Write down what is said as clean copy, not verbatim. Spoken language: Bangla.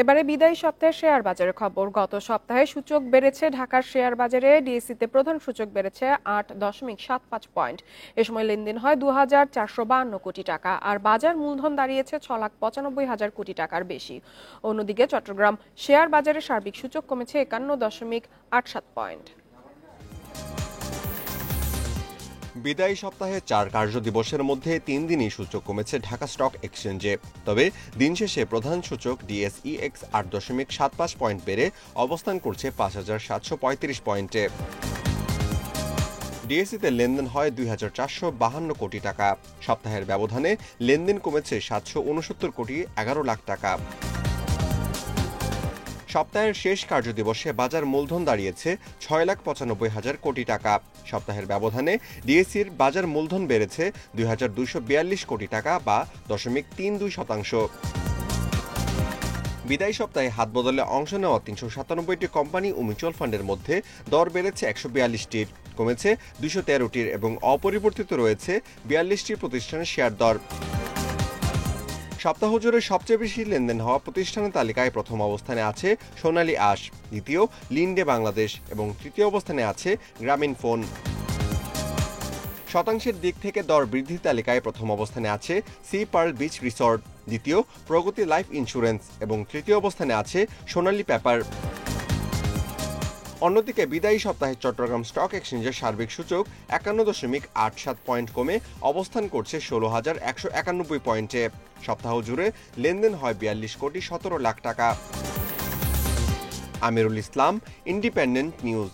এবারে বিদায়ী সপ্তাহে শেয়ার বাজারের খবর। গত সপ্তাহে সূচক বেড়েছে। ঢাকার শেয়ার বাজারে ডিএসইতে প্রধান সূচক বেড়েছে 8.75 পয়েন্ট। এ সময় লেনদেন হয় 2,452 কোটি টাকা, আর বাজার মূলধন দাঁড়িয়েছে 6,95,000 কোটি টাকার বেশি। অন্যদিকে চট্টগ্রাম শেয়ার বাজারে সার্বিক সূচক কমেছে 51.87 পয়েন্ট। বিদায়ী সপ্তাহে 4 কার্যদিবসের মধ্যে 3 দিনই সূচক কমেছে ঢাকা স্টক এক্সচেঞ্জে। তবে দিন শেষে প্রধান সূচক ডিএসইএক্স 8.75 পয়েন্ট বেড়ে অবস্থান করছে 5,735 পয়েন্টে। ডিএসইতে লেনদেন হয় 2,452 কোটি টাকা। সপ্তাহের ব্যবধানে লেনদেন কমেছে 769 কোটি 11 লাখ টাকা। সপ্তাহের শেষ কার্যদিবসে বাজার মূলধন দাঁড়িয়েছে 6,95,000 কোটি টাকা। সপ্তাহের ব্যবধানে ডিএসইর বাজার মূলধন বেড়েছে 2,242 কোটি টাকা বা 0.32%। বিদায়ী সপ্তাহে হাত বদলে অংশ নেওয়া 397টি কোম্পানি ও মিউচুয়াল ফান্ডের মধ্যে দর বেড়েছে 142টির, কমেছে 213টির এবং অপরিবর্তিত রয়েছে 42টি প্রতিষ্ঠানের শেয়ার দর। সপ্তাহ জুড়ে সবচেয়ে বেশি লেনদেন হওয়া প্রতিষ্ঠানের তালিকায় প্রথম অবস্থানে আছে সোনালী আঁশ, দ্বিতীয় লিন্ডে বাংলাদেশ এবং তৃতীয় অবস্থানে আছে গ্রামীণ ফোন। শতাংশের দিক থেকে দর বৃদ্ধি তালিকায় প্রথম অবস্থানে আছে সি পার্ল বিচ রিসর্ট, দ্বিতীয় প্রগতি লাইফ ইন্স্যুরেন্স এবং তৃতীয় অবস্থানে আছে সোনালী পেপার। অন্যদিকে বিদায়ী সপ্তাহে চট্টগ্রাম স্টক এক্সচেঞ্জের সার্বিক সূচক 51.87 পয়েন্ট কমে অবস্থান করছে 16,191 পয়েন্টে। সপ্তাহ জুড়ে লেনদেন হয় 42 কোটি 17 লাখ টাকা। Amirul Islam, independent news.